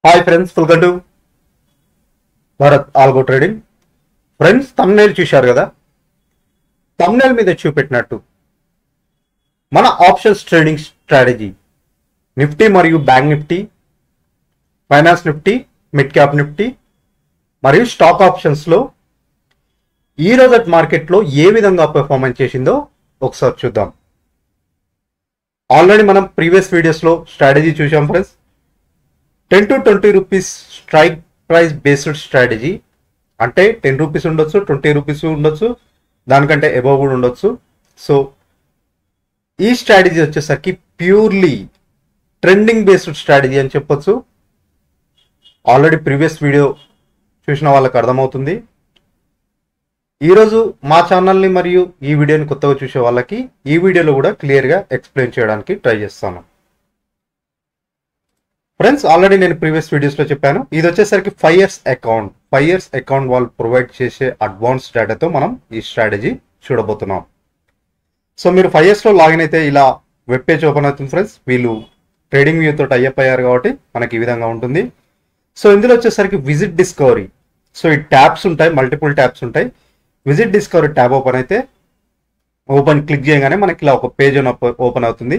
Hi friends, welcome to Bharat algo trading. Friends, thumbnail చూశారు కదా. Thumbnail మీద చూపెట్టినట్టు మన ఆప్షన్స్ ట్రేడింగ్ స్ట్రాటజీ నిఫ్టీ మరియు bank Nifty, finance Nifty, mid cap Nifty మరియు stock ఆప్షన్స్లో ఈ రోజు మార్కెట్లో ఏ విధంగా పెర్ఫార్మెన్స్ చేసిందో ఒకసారి చూద్దాం. ఆల్రెడీ మనం ప్రీవియస్ వీడియోస్లో స్ట్రాటజీ చూసాం friends. 10 to 20 rupees strike price based strategy అంటే 10 రూపీస్ ఉండొచ్చు, 20 రూపీస్ ఉండొచ్చు, దానికంటే అబవ్ కూడా ఉండొచ్చు. సో ఈ స్ట్రాటజీ వచ్చేసరికి ప్యూర్లీ ట్రెండింగ్ బేస్డ్ స్ట్రాటజీ అని చెప్పొచ్చు. ఆల్రెడీ ప్రీవియస్ వీడియో చూసిన వాళ్ళకి అర్థమవుతుంది. ఈరోజు మా ఛానల్ని మరియు ఈ వీడియోని కొత్తగా చూసే వాళ్ళకి ఈ వీడియోలో కూడా క్లియర్గా ఎక్స్ప్లెయిన్ చేయడానికి ట్రై చేస్తాను. ఫ్రెండ్స్, ఆల్రెడీ నేను ప్రీవియస్ వీడియోస్లో చెప్పాను, ఇది వచ్చేసరికి 5 years అకౌంట్. 5 years అకౌంట్ వాళ్ళు ప్రొవైడ్ చేసే అడ్వాన్స్ డేటాతో మనం ఈ స్ట్రాటజీ చూడబోతున్నాం. సో మీరు 5 yearsలో లాగిన్ అయితే ఇలా వెబ్ పేజ్ ఓపెన్ అవుతుంది ఫ్రెండ్స్. వీళ్ళు ట్రేడింగ్ వ్యూ తోటి అయ్యప్ అయ్యారు కాబట్టి మనకి ఈ విధంగా ఉంటుంది. సో ఇందులో వచ్చేసరికి విజిట్ డిస్కవరీ. సో ఈ ట్యాబ్స్ ఉంటాయి, మల్టిపుల్ ట్యాబ్స్ ఉంటాయి. విజిట్ డిస్కవరీ ట్యాబ్ ఓపెన్ అయితే క్లిక్ చేయగానే మనకి ఇలా ఒక పేజ్ ఓపెన్ అవుతుంది.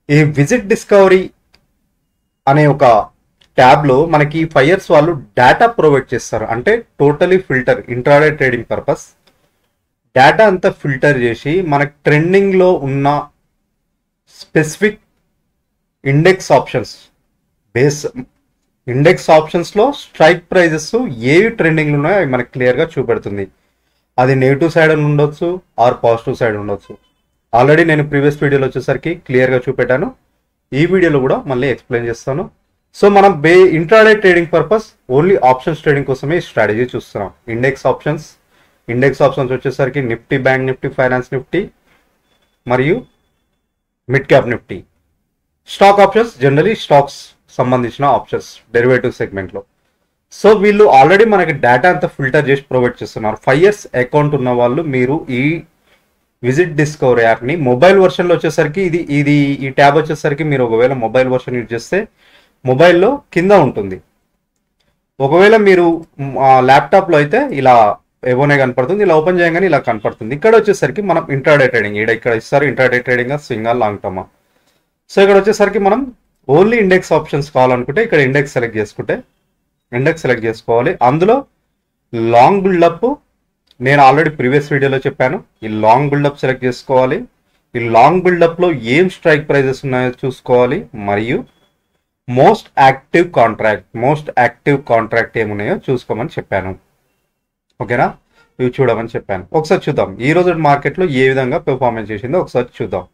ఈ విజిట్ డిస్కవరీ అనే ఒక ట్యాబ్లో మనకి 5 years వాళ్ళు డేటా ప్రొవైడ్ చేస్తారు. అంటే totally filter, intraday trading purpose data అంతా ఫిల్టర్ చేసి మనకి ట్రెండింగ్లో ఉన్న స్పెసిఫిక్ ఇండెక్స్ ఆప్షన్స్ ఇండెక్స్ ఆప్షన్స్లో స్ట్రైక్ ప్రైజెస్ ఏవి ట్రెండింగ్లో ఉన్నాయో అవి మనకి క్లియర్గా చూపెడుతుంది. అది నెగిటివ్ సైడ్ అని ఉండొచ్చు ఆర్ పాజిటివ్ సైడ్ ఉండొచ్చు. ఆల్రెడీ నేను ప్రీవియస్ వీడియోలో వచ్చేసరికి క్లియర్గా చూపెట్టాను. ఈ వీడియోలో కూడా మళ్ళీ ఎక్స్ప్లెయిన్ చేస్తాను. సో మనం intraday trading purpose only options trading కోసమే ఈ స్ట్రాటజీ చూస్తున్నాం. ఇండెక్స్ ఆప్షన్స్ వచ్చేసరికి నిఫ్టీ, బ్యాంక్ నిఫ్టీ, ఫైనాన్స్ నిఫ్టీ మరియు mid cap Nifty. Stock options generally stocks సంబంధించిన ఆప్షన్స్ డెరివేటివ్ సెగ్మెంట్లో. సో వీళ్ళు ఆల్రెడీ మనకి డేటా అంతా ఫిల్టర్ చేసి ప్రొవైడ్ చేస్తున్నారు. 5 years అకౌంట్ ఉన్న వాళ్ళు మీరు ఈ విజిట్ డిస్కవరీ యాప్ని మొబైల్ వర్షన్లో వచ్చేసరికి ఈ ట్యాబ్ వచ్చేసరికి మీరు ఒకవేళ మొబైల్ వర్షన్ యూజ్ చేస్తే మొబైల్లో కింద ఉంటుంది. ఒకవేళ మీరు ల్యాప్టాప్లో అయితే ఇలా ఏవోనే కనపడుతుంది. ఇలా ఓపెన్ చేయగానే ఇలా కనపడుతుంది. ఇక్కడ వచ్చేసరికి మనం ఇంట్రాడే ట్రేడింగ్ ఇక్కడ ఇస్తారు. Intraday trading swing long term. So ఇక్కడ వచ్చేసరికి మనం ఓన్లీ ఇండెక్స్ ఆప్షన్స్ కావాలనుకుంటే ఇక్కడ ఇండెక్స్ సెలెక్ట్ చేసుకోవాలి. అందులో లాంగ్ బిల్డప్ నేను ఆల్రెడీ ప్రీవియస్ వీడియోలో చెప్పాను. ఈ లాంగ్ బిల్డప్ సెలెక్ట్ చేసుకోవాలి. ఈ లాంగ్ బిల్డప్లో ఏం స్ట్రైక్ ప్రైజెస్ ఉన్నాయో చూసుకోవాలి. మరియు మోస్ట్ యాక్టివ్ కాంట్రాక్ట్ ఏమున్నాయో చూసుకోమని చెప్పాను. ఓకేనా, ఇవి చూడమని చెప్పాను. ఒకసారి చూద్దాం ఈ రోజు మార్కెట్లో ఏ విధంగా పెర్ఫార్మెన్స్ చేసిందో ఒకసారి చూద్దాం.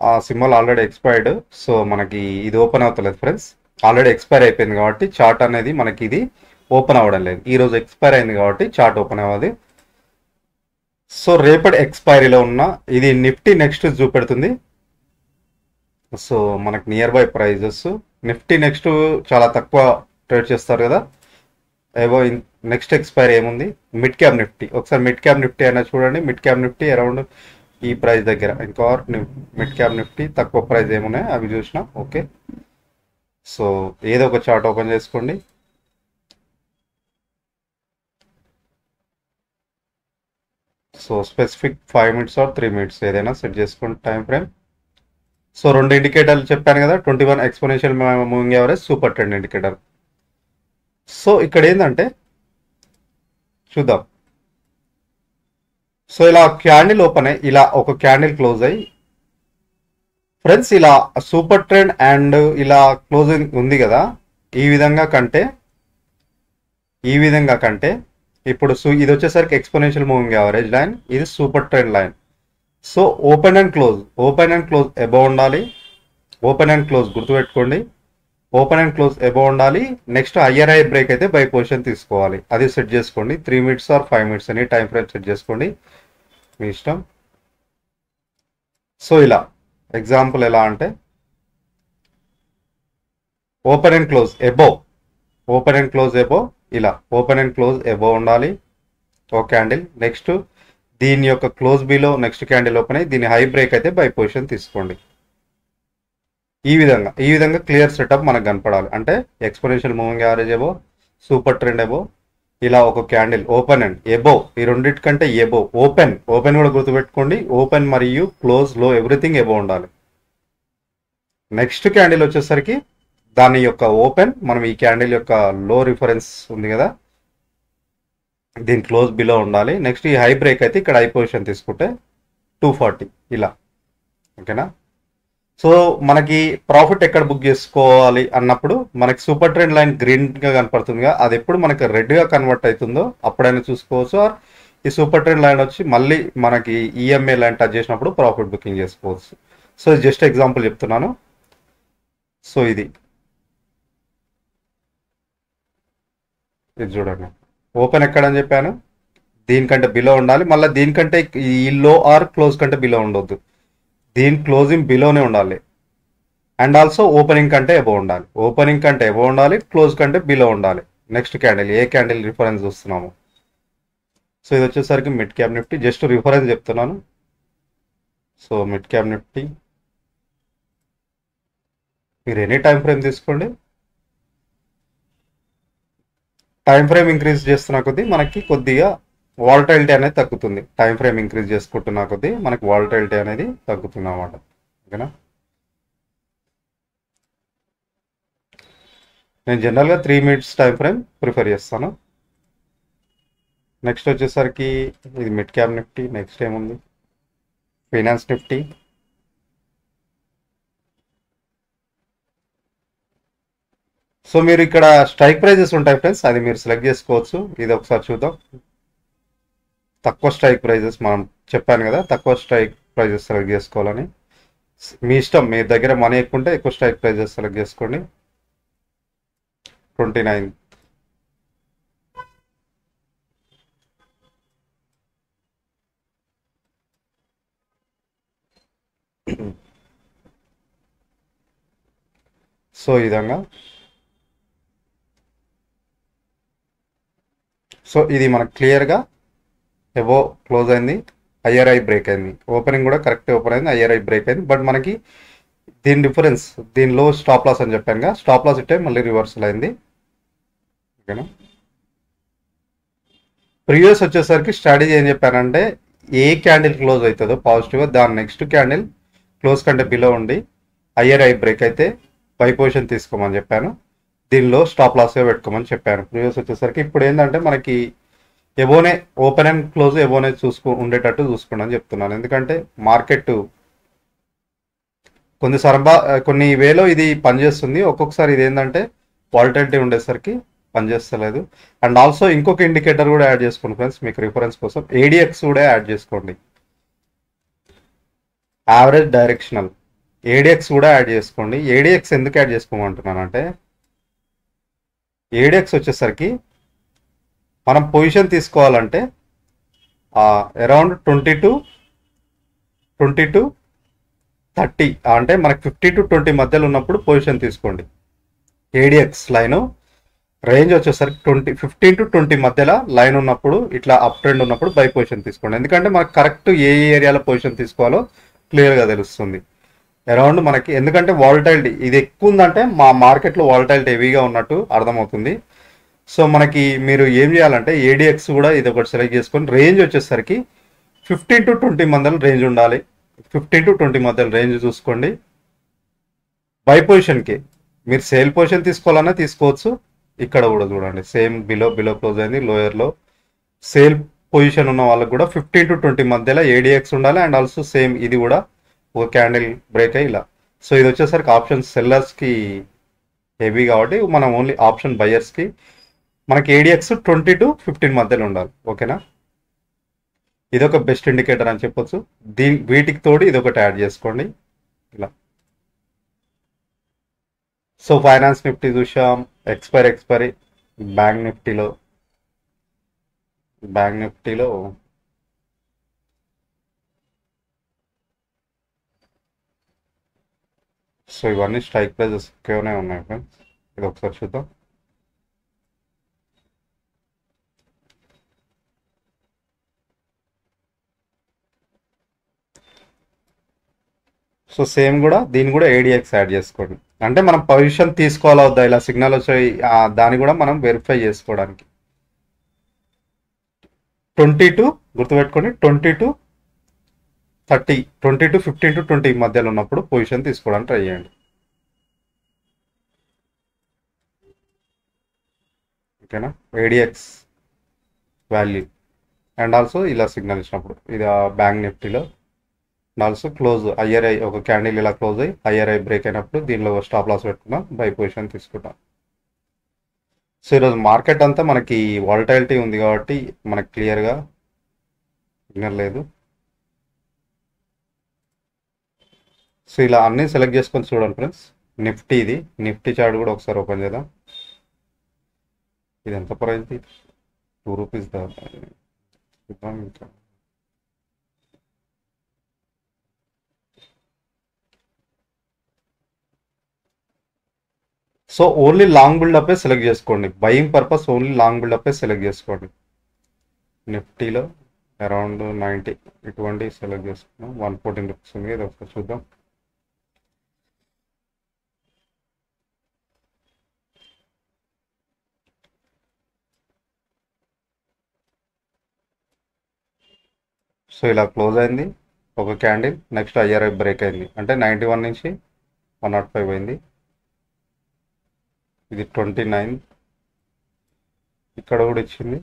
ఆ సింబల్ ఆల్రెడీ ఎక్స్పైర్డ్. సో మనకి ఇది ఓపెన్ అవుతలేదు ఫ్రెండ్స్. ఆల్రెడీ ఎక్స్పైర్ అయిపోయింది కాబట్టి చార్ట్ అనేది మనకి ఇది ఓపెన్ అవ్వడం లేదు. ఈరోజు ఎక్స్పైర్ అయింది కాబట్టి చార్ట్ ఓపెన్ అవ్వదు. సో రేపటి ఎక్స్పైరీలో ఉన్న ఇది నిఫ్టీ నెక్స్ట్ చూపెడుతుంది. సో మనకి near by prices Nifty next చాలా తక్కువ ట్రేడ్ చేస్తారు కదా. ఏవో నెక్స్ట్ ఎక్స్పైరీ ఏముంది, మిడ్ క్యాప్ నిఫ్టీ. ఒకసారి మిడ్ క్యాప్ నిఫ్టీ అయినా చూడండి. మిడ్ క్యాప్ నిఫ్టీ అరౌండ్ ఈ ప్రైస్ దగ్గర. ఇంకా మిడ్ క్యాప్ నిఫ్టీ తక్కువ ప్రైస్ ఏమున్నాయి అవి చూసినా. ఓకే, సో ఏదో ఒక చార్ట్ ఓపెన్ చేసుకోండి. So specific 5 minutes or 3 minutes ఏదైనా సెట్ చేసుకోండి టైం ఫ్రేమ్. సో 2 ఇండికేటర్లు చెప్పాను కదా, 21 exponential moving average, super trend indicator. So ఇక్కడ ఏంటంటే చూద్దాం. సో ఇలా క్యాండిల్ ఓపెన్ అయ్యి ఇలా ఒక క్యాండిల్ క్లోజ్ అయ్యి ఫ్రెండ్స్ ఇలా సూపర్ ట్రెండ్ అండ్ ఇలా క్లోజింగ్ ఉంది కదా. ఈ విధంగా కంటే ఇప్పుడు ఇది వచ్చేసరికి ఎక్స్పోనెన్షియల్ మూవింగ్ యావరేజ్ లైన్, ఇది super trend line. So open and close above ఉండాలి. ఓపెన్ అండ్ క్లోజ్ గుర్తుపెట్టుకోండి. ఓపెన్ అండ్ క్లోజ్ అబౌవ్ ఉండాలి. నెక్స్ట్ హయ్యర్ హై బ్రేక్ అయితే బై పొజిషన్ తీసుకోవాలి. అది సెట్ చేసుకోండి. 3 minutes ఆర్ 5 minutes అని టైం ఫ్రేమ్ సెట్ చేసుకోండి, మీ ఇష్టం. సో ఇలా ఎగ్జాంపుల్ ఎలా అంటే ఓపెన్ అండ్ క్లోజ్ అబౌవ్ ఇలా ఓపెన్ అండ్ క్లోజ్ అబౌవ్ ఉండాలి ఒక క్యాండిల్. నెక్స్ట్ దీని యొక్క close below next candle open అయ్యి దీని హై బ్రేక్ అయితే బై పొజిషన్ తీసుకోండి. ఈ విధంగా క్లియర్ సెటప్ మనకు కనపడాలి. అంటే exponential moving average above, super trend above, ఇలా ఒక క్యాండిల్ ఓపెన్ అండ్ ఎబో, ఈ రెండింటికంటే ఎబో ఓపెన్ కూడా గుర్తుపెట్టుకోండి. ఓపెన్ మరియు క్లోజ్ లో ఎవ్రీథింగ్ ఎబో ఉండాలి. నెక్స్ట్ క్యాండిల్ వచ్చేసరికి దాని యొక్క ఓపెన్ మనం ఈ క్యాండిల్ యొక్క లో రిఫరెన్స్ ఉంది కదా దీని క్లోజ్ బిలో ఉండాలి. నెక్స్ట్ ఈ హై బ్రేక్ అయితే ఇక్కడ హై పొజిషన్ తీసుకుంటే 240 ఇలా. ఓకేనా. సో మనకి ప్రాఫిట్ ఎక్కడ బుక్ చేసుకోవాలి అన్నప్పుడు మనకి సూపర్ ట్రెండ్ లైన్ గ్రీన్గా కనపడుతుందిగా, అది ఎప్పుడు మనకి రెడ్గా కన్వర్ట్ అవుతుందో అప్పుడైనా చూసుకోవచ్చు. ఆర్ ఈ సూపర్ ట్రెండ్ లైన్ వచ్చి మళ్ళీ మనకి ఈఎంఏ లైన్ టచ్ చేసినప్పుడు ప్రాఫిట్ బుకింగ్ చేసుకోవచ్చు. సో జస్ట్ ఎగ్జాంపుల్ చెప్తున్నాను. సో ఇది చూడండి, ఓపెన్ ఎక్కడని చెప్పాను, దీనికంటే బిలో ఉండాలి. మళ్ళీ దీనికంటే ఈ లో ఆర్ క్లోజ్ కంటే బిలో ఉండొద్దు, దీని క్లోజింగ్ బిలోనే ఉండాలి. అండ్ ఆల్సో ఓపెనింగ్ కంటే ఎబో ఉండాలి. ఓపెనింగ్ కంటే ఎబో ఉండాలి, క్లోజ్ కంటే బిలో ఉండాలి. నెక్స్ట్ క్యాండిల్ ఏ క్యాండిల్ రిఫరెన్స్ చూస్తున్నాము. సో ఇది వచ్చేసరికి mid cap Nifty, just reference చెప్తున్నాను. సో మిడ్ క్యాప్ నిఫ్టీ మీరు ఎనీ టైం ఫ్రేమ్ తీసుకోండి. టైం ఫ్రేమ్ ఇంక్రీజ్ చేస్తున్న కొద్దీ మనకి కొద్దిగా వాలటైలిటీ అనేది తగ్గుతుంది. టైం ఫ్రేమ్ ఇంక్రీజ్ చేసుకుంటున్న కొద్దీ మనకి వాలటైలిటీ అనేది తగ్గుతుంది అన్నమాట. ఓకేనా. నేను జనరల్గా 3 minutes టైం ఫ్రేమ్ ప్రిఫర్ చేస్తాను. నెక్స్ట్ వచ్చేసరికి ఇది మిడ్ క్యాప్ నిఫ్టీ. నెక్స్ట్ ఏముంది, ఫైనాన్స్ నిఫ్టీ. సో మీరు ఇక్కడ స్ట్రైక్ ప్రైజెస్ ఉంటాయి ఫ్రెండ్స్, అది మీరు సెలెక్ట్ చేసుకోవచ్చు. ఇది ఒకసారి చూద్దాం. తక్కువ స్ట్రైక్ ప్రైజెస్ మనం చెప్పాను కదా, తక్కువ స్ట్రైక్ ప్రైజెస్ సెలెక్ట్ చేసుకోవాలని. మీ ఇష్టం, మీ దగ్గర మనీ ఎక్కువ ఉంటే ఎక్కువ స్ట్రైక్ ప్రైజెస్ సెలెక్ట్ చేసుకోండి. 29. సో ఈ విధంగా. సో ఇది మనకు క్లియర్గా ఎబో క్లోజ్ అయింది, హయ్యర్ ఐ బ్రేక్ అయింది. ఓపెనింగ్ కూడా కరెక్ట్ ఓపెన్ అయింది, హయ్యర్ ఐ బ్రేక్ అయింది. బట్ మనకి దీని డిఫరెన్స్, దీనిలో స్టాప్ లాస్ అని చెప్పాను, స్టాప్ లాస్ ఇట్టే మళ్ళీ రివర్సల్ అయింది. ఓకేనా. ప్రీవియస్ వచ్చేసరికి స్ట్రాటజీ ఏం చెప్పానంటే ఏ క్యాండిల్ క్లోజ్ అవుతుందో పాజిటివ్గా దాని నెక్స్ట్ క్యాండిల్ క్లోజ్ కంటే బిలో ఉండి హయ్యర్ ఐ బ్రేక్ అయితే బై పొజిషన్ తీసుకోమని చెప్పాను. దీనిలో స్టాప్ లాస్గా పెట్టుకోమని చెప్పాను ప్రీవియస్ వచ్చేసరికి. ఇప్పుడు ఏంటంటే మనకి ఎబోనే ఓపెన్ అండ్ క్లోజ్ ఎబోనే ఉండేటట్టు చూసుకోండి అని చెప్తున్నాను. ఎందుకంటే మార్కెట్ కొన్ని వేలో ఇది పనిచేస్తుంది, ఒక్కొక్కసారి ఇది ఏంటంటే వాలటిలిటీ ఉండేసరికి పనిచేస్తలేదు. అండ్ ఆల్సో ఇంకొక ఇండికేటర్ కూడా యాడ్ చేసుకోండి ఫ్రెండ్స్, మీకు రిఫరెన్స్ కోసం ఏడిఎక్స్ కూడా యాడ్ చేసుకోండి. యావరేజ్ డైరెక్షనల్ ఏడిఎక్స్ కూడా యాడ్ చేసుకోండి. ఏడిఎక్స్ ఎందుకు యాడ్ చేసుకోమంటున్నానంటే ఏడిఎక్స్ వచ్చేసరికి మనం పొజిషన్ తీసుకోవాలంటే అరౌండ్ 20 to 30 అంటే మనకి 50 to 20 మధ్యలో ఉన్నప్పుడు పొజిషన్ తీసుకోండి. ఏడిఎక్స్ లైన్ రేంజ్ వచ్చేసరికి 15 to 20 మధ్యలో లైన్ ఉన్నప్పుడు, ఇట్లా అప్ ట్రెండ్ ఉన్నప్పుడు బై పొజిషన్ తీసుకోండి. ఎందుకంటే మనకు కరెక్ట్ ఏ ఏరియాలో పొజిషన్ తీసుకోవాలో క్లియర్గా తెలుస్తుంది. అరౌండ్ మనకి ఎందుకంటే వాలటైలిటీ ఇది ఎక్కువ ఉందంటే మా మార్కెట్లో వాలటైలిటీ హెవీగా ఉన్నట్టు అర్థమవుతుంది. సో మనకి మీరు ఏం చేయాలంటే ఏడిఎక్స్ కూడా ఇది ఒకటి సెలెక్ట్ చేసుకొని రేంజ్ వచ్చేసరికి 15 to 20 మధ్యలో రేంజ్ ఉండాలి. 15 to 20 మధ్యలో రేంజ్ చూసుకోండి. బై పొజిషన్కి మీరు సేల్ పొజిషన్ తీసుకోవాలన్నా తీసుకోవచ్చు. ఇక్కడ కూడా చూడండి సేమ్ బిలో క్లోజ్ అయింది, లోయర్లో సేల్ పొజిషన్ ఉన్న వాళ్ళకి కూడా 15 to 20 మధ్యలో ఏడిఎక్స్ ఉండాలి. అండ్ ఆల్సో సేమ్ ఇది కూడా ఒక క్యాండిల్ బ్రేక్ అయ్యి ఇలా. సో ఇది వచ్చేసరికి ఆప్షన్ సెల్లర్స్కి హెవీ కాబట్టి మనం ఓన్లీ ఆప్షన్ బయర్స్కి మనకి ఏడిఎక్స్ 20 to 15 మధ్యలో ఉండాలి. ఓకేనా. ఇదొక బెస్ట్ ఇండికేటర్ అని చెప్పొచ్చు. వీటికి తోడు ఇదొకటి యాడ్ చేసుకోండి ఇలా. సో ఫైనాన్స్ నిఫ్టీ చూసాం, ఎక్స్పైరీ బ్యాంక్ నిఫ్టీలో సో ఇవన్నీ స్ట్రైక్ ప్రైజెస్ ఎక్కువనే ఉన్నాయి ఫ్రెండ్స్. ఇది ఒకసారి చూద్దాం. సో సేమ్ కూడా దీన్ని కూడా ఏడిఎక్స్ యాడ్ చేసుకోండి. అంటే మనం పొజిషన్ తీసుకోవాలా వద్దా, ఇలా సిగ్నల్ వచ్చాయి దాన్ని కూడా మనం వెరిఫై చేసుకోవడానికి. 22 గుర్తుపెట్టుకొని 20 to 30, 20 to 15 to 20 మధ్యలో ఉన్నప్పుడు పొజిషన్ తీసుకోవడానికి ట్రై చేయండి. ఓకేనా, ఏడిఎక్స్ వాల్యూ. అండ్ ఆల్సో ఇలా సిగ్నల్ ఇచ్చినప్పుడు ఇది బ్యాంక్ నిఫ్టీలో ఆల్సో క్లోజ్ హయ్యర్ అయ్యి ఒక క్యాండిల్ ఇలా క్లోజ్ అయ్యి హయ్యర్ అయ్యి బ్రేక్ అయినప్పుడు దీనిలో స్టాప్ లాస్ పెట్టుకున్నాం, బై పొజిషన్ తీసుకుంటాం. సో ఈరోజు మార్కెట్ అంతా మనకి వాలటైలిటీ ఉంది కాబట్టి మనకి క్లియర్గా సిగ్నల్ లేదు. సో ఇలా అన్నీ సెలెక్ట్ చేసుకొని చూడండి ఫ్రెండ్స్. నిఫ్టీ ఇది నిఫ్టీ చార్ట్ కూడా ఒకసారి ఓపెన్ చేద్దాం. ఇది ఎంత ప్రైస్? 2 రూపీస్ చూద్దాం. ఇంకా so only long buildup select చేసుకోండి. Buying purpose only long buildup select చేసుకోండి. నిఫ్టీలో అరౌండ్ 90 ఇటువంటి సెలెక్ట్ చేసుకున్నాం. 114 రూపీస్ ఉంది, ఇది ఒకసారి చూద్దాం. సో ఇలా క్లోజ్ అయింది ఒక క్యాండిల్, నెక్స్ట్ హయ్యర్ బ్రేక్ అయింది, అంటే 91 నుంచి 105 అయింది. ఇది 29 ఇక్కడ కూడా ఇచ్చింది,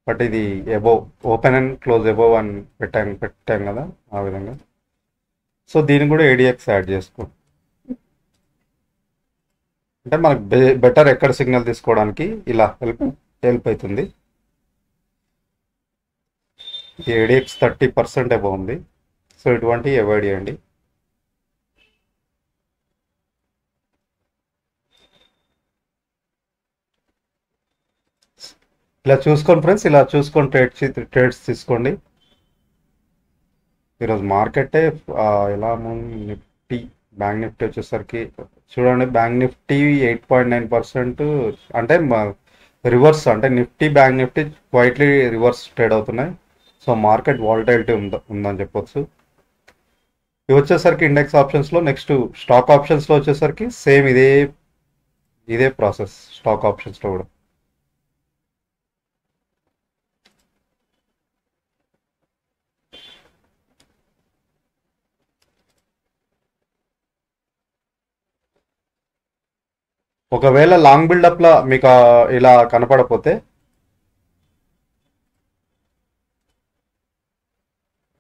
బట్ ఇది above open and close above అని పెట్టాం కదా ఆ విధంగా. సో దీన్ని కూడా ఏడిఎక్స్ యాడ్ చేసుకో, అంటే మనకు బెటర్ ఎక్కడ సిగ్నల్ తీసుకోవడానికి ఇలా హెల్ప్ అవుతుంది. ఏడిఎక్స్ 30% అబోవ్ ఉంది, సో ఇటువంటి అవాయిడ్ చేయండి. ఇలా చూసుకోండి ఫ్రెండ్స్, ఇలా చూసుకొని ట్రేడ్స్ తీసుకోండి. ఈరోజు మార్కెటే ఎలా నిఫ్టీ బ్యాంక్ నిఫ్టీ వచ్చేసరికి చూడండి, బ్యాంక్ నిఫ్టీ 8.9%, అంటే రివర్స్, అంటే Nifty bank Nifty quietly reverse trade అవుతున్నాయి. సో మార్కెట్ వాలటైలిటీ ఉందని చెప్పొచ్చు. ఇవి వచ్చేసరికి ఇండెక్స్ ఆప్షన్స్లో. నెక్స్ట్ స్టాక్ ఆప్షన్స్లో వచ్చేసరికి సేమ్ ఇదే ప్రాసెస్. స్టాక్ ఆప్షన్స్లో కూడా ఒకవేళ లాంగ్ బిల్డప్లో మీకు ఇలా కనపడపోతే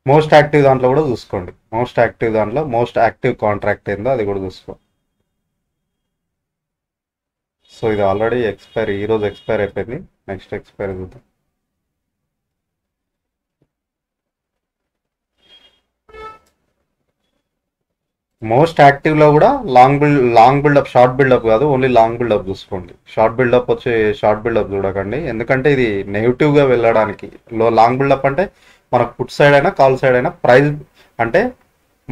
మోస్ట్ యాక్టివ్ దాంట్లో కూడా చూసుకోండి. మోస్ట్ యాక్టివ్ దాంట్లో మోస్ట్ యాక్టివ్ కాంట్రాక్ట్ ఏందో అది కూడా చూసుకో. సో ఇది ఆల్రెడీ ఎక్స్పైర్, ఈరోజు ఎక్స్పైర్ అయిపోయింది. నెక్స్ట్ ఎక్స్పైర్ చూద్దాం. మోస్ట్ యాక్టివ్లో కూడా లాంగ్ బిల్డప్, షార్ట్ బిల్డప్ కాదు, ఓన్లీ లాంగ్ బిల్డప్ చూసుకోండి. షార్ట్ బిల్డప్ చూడకండి, ఎందుకంటే ఇది నెగిటివ్గా వెళ్ళడానికి. లాంగ్ బిల్డప్ అంటే మనకు పుట్ సైడ్ అయినా కాల్ సైడ్ అయినా ప్రైస్, అంటే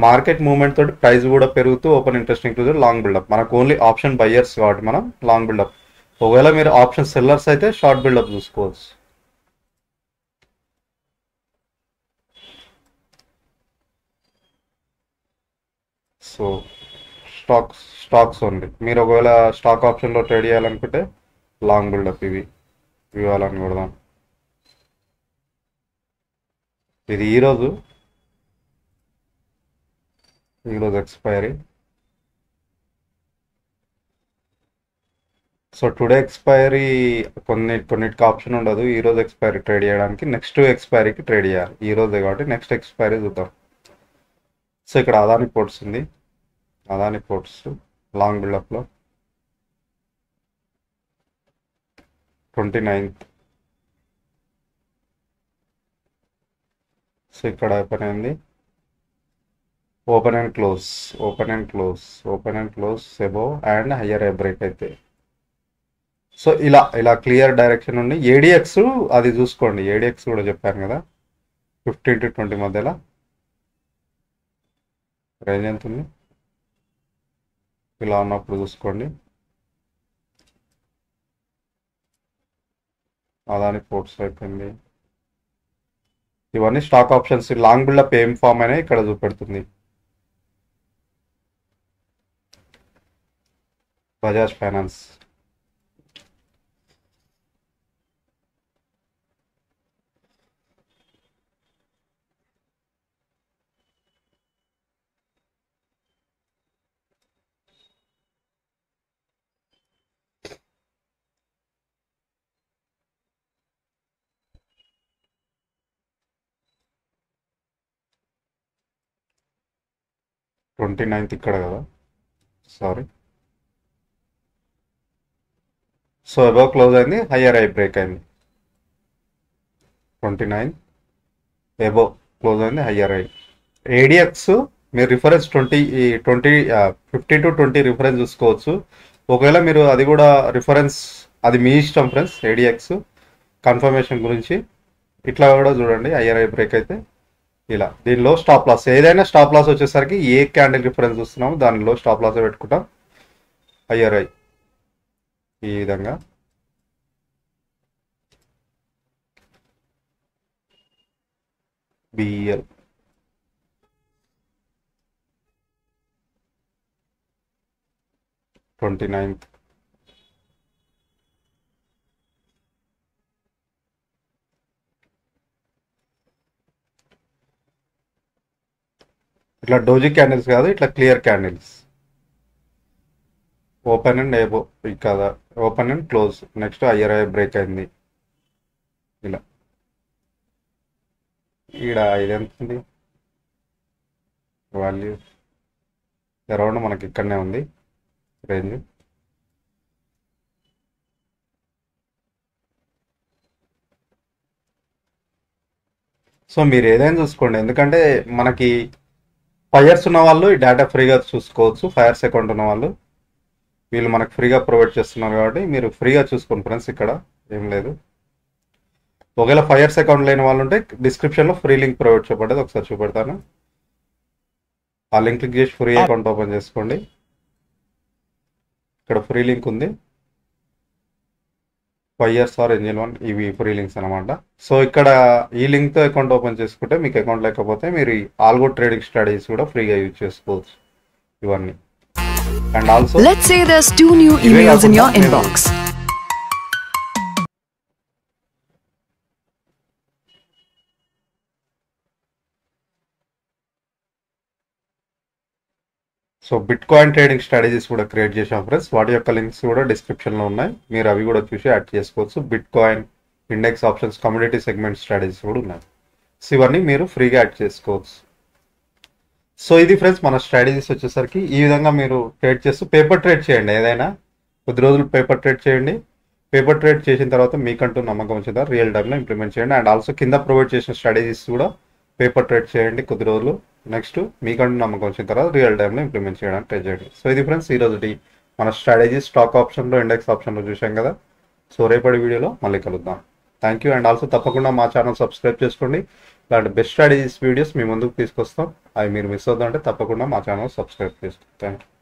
మార్కెట్ మూవ్మెంట్ తోటి ప్రైస్ కూడా పెరుగుతూ open interest inclusive long buildup. మనకు ఓన్లీ ఆప్షన్ బయ్యర్స్ కాబట్టి మనం లాంగ్ బిల్డప్. ఒకవేళ మీరు ఆప్షన్ సెల్లర్స్ అయితే షార్ట్ బిల్డప్ చూసుకోవచ్చు. So stocks only. మీరు ఒకవేళ స్టాక్ ఆప్షన్లో ట్రేడ్ చేయాలనుకుంటే లాంగ్ బిల్డప్ ఇవి ఇవ్వాలని కొడదాం. ఇది ఈరోజు ఎక్స్పైరీ. సో టుడే ఎక్స్పైరీ కొన్నిటికి ఆప్షన్ ఉండదు. ఈరోజు ఎక్స్పైరీ ట్రేడ్ చేయడానికి, నెక్స్ట్ ఎక్స్పైరీకి ట్రేడ్ చేయాలి. ఈరోజే కాబట్టి నెక్స్ట్ ఎక్స్పైరీ చూద్దాం. సో ఇక్కడ అదాని పోర్ట్స్ ఉంది, అదాని పోర్ట్స్ లాంగ్ బిల్డప్లో 29th. సో ఇక్కడ ఓపెన్ అయింది, open and close above and higher break అయితే. సో ఇలా క్లియర్ డైరెక్షన్ ఉండి ఏడిఎక్స్ అది చూసుకోండి. ఏడిఎక్స్ కూడా చెప్పాను కదా, 15 to 20 మధ్యలో రేంజ్ ఎంత ఉంది. ఇలా ఉన్నప్పుడు చూసుకోండి. అదాని పోర్ట్స్ అయిపోయింది, ఇవన్నీ స్టాక్ ఆప్షన్స్. లాంగ్ బిల్డప్ ఏం ఫామ్ అయినా ఇక్కడ చూపెడుతుంది. బజాజ్ ఫైనాన్స్. ట్వంటీ నైన్త్ ఇక్కడ కదా, సారీ. సో అబౌవ్ క్లోజ్ అయింది, హయ్యర్ ఐ బ్రేక్ అయింది. 29 అబౌవ్ క్లోజ్ అయింది, హయ్యర్ ఐ. ఏడిఎక్స్ మీరు రిఫరెన్స్ 15 to 20 రిఫరెన్స్ చూసుకోవచ్చు. ఒకవేళ మీరు అది కూడా రిఫరెన్స్, అది మీ ఇష్టం ఫ్రెండ్స్. ఏడిఎక్స్ కన్ఫర్మేషన్ గురించి ఇట్లా కూడా చూడండి. హయ్యర్ ఐ బ్రేక్ అయితే ఇలా. దీనిలో స్టాప్ లాస్, ఏదైనా స్టాప్ లాస్ వచ్చేసరికి ఏ క్యాండిల్ రిఫరెన్స్ చూస్తున్నామో దానిలో స్టాప్ లాస్ పెట్టుకుంటాం. హయ్యర్ ఐ ఈ విధంగా. BL twenty ninth. ఇట్లా డోజీ క్యాండిల్స్ కాదు, ఇట్లా clear candles. Open and above కదా, open and close. Next higher high break అయింది ఇలా. ఈడ ఇదెంతుంది వాల్యూ, అరౌండ్ మనకి ఇక్కడనే ఉంది రేంజ్. సో మీరు ఏదైనా చూసుకోండి, ఎందుకంటే మనకి ఫైర్స్ ఉన్న వాళ్ళు ఈ డేటా ఫ్రీగా చూసుకోవచ్చు. ఫైర్స్ అకౌంట్ ఉన్న వాళ్ళు వీళ్ళు మనకు ఫ్రీగా ప్రొవైడ్ చేస్తున్నారు కాబట్టి మీరు ఫ్రీగా చూసుకోండి ఫ్రెండ్స్. ఇక్కడ ఏం లేదు. ఒకవేళ ఫైర్స్ అకౌంట్ లేని వాళ్ళు ఉంటే డిస్క్రిప్షన్లో ఫ్రీ లింక్ ప్రొవైడ్ చేయబడ్డది, ఒకసారి చూపెడతాను. ఆ లింక్ క్లిక్ చేసి ఫ్రీ అకౌంట్ ఓపెన్ చేసుకోండి. ఇక్కడ ఫ్రీ లింక్ ఉంది. ఫైర్స్ ఆర్ ఎంజిల్ 1 ఇవి ఫ్రీ లింక్స్ అనమాట. సో ఇక్కడ ఈ లింక్తో అకౌంట్ ఓపెన్ చేసుకుంటే మీకు అకౌంట్ లేకపోతే మీరు ఆల్గో ట్రేడింగ్ స్ట్రాటజీస్ కూడా ఫ్రీగా యూజ్ చేసుకోవచ్చు ఇవన్నీ. And also let's say there's 2 new emails in your inbox. So bit coin trading strategies కూడా క్రియేట్ చేసాం ఫ్రెండ్స్. వాటి యొక్క లింక్స్ కూడా డిస్క్రిప్షన్లో ఉన్నాయి, మీరు అవి కూడా చూసి యాడ్ చేసుకోవచ్చు. Bit coin, index options, community segment strategies కూడా ఉన్నాయి. సో ఇవన్నీ మీరు ఫ్రీగా యాడ్ చేసుకోవచ్చు. సో ఇది ఫ్రెండ్స్ మన స్ట్రాటజీస్ వచ్చేసరికి. ఈ విధంగా మీరు ట్రేడ్ చేస్తూ పేపర్ ట్రేడ్ చేయండి. ఏదైనా కొద్ది రోజులు పేపర్ ట్రేడ్ చేయండి. పేపర్ ట్రేడ్ చేసిన తర్వాత మీకంటూ నమ్మకం వచ్చిన తర్వాత రియల్ టైంలో ఇంప్లిమెంట్ చేయండి. అండ్ ఆల్సో కింద ప్రొవైడ్ చేసిన స్ట్రాటజీస్ కూడా పేపర్ ట్రేడ్ చేయండి కొద్ది రోజులు. నెక్స్ట్ మీకంటూ నమ్మకం వచ్చిన తర్వాత రియల్ టైంలో ఇంప్లిమెంట్ చేయడానికి ట్రై చేయండి. సో ఇది ఫ్రెండ్స్ ఈరోజు మన స్ట్రాటజీస్ స్టాక్ ఆప్షన్లో, ఇండెక్స్ ఆప్షన్లో చూసాం కదా. సో రేపటి వీడియోలో మళ్ళీ కలుద్దాం. Thank you. అండ్ ఆల్సో తప్పకుండా మా ఛానల్ సబ్స్క్రైబ్ చేసుకోండి. ఇలాంటి బెస్ట్ స్ట్రాటజీస్ వీడియోస్ మీ ముందుకు తీసుకొస్తాం. అవి మీరు మిస్ అవుతుందంటే తప్పకుండా మా ఛానల్ సబ్స్క్రైబ్ చేసుకోండి. Thank you.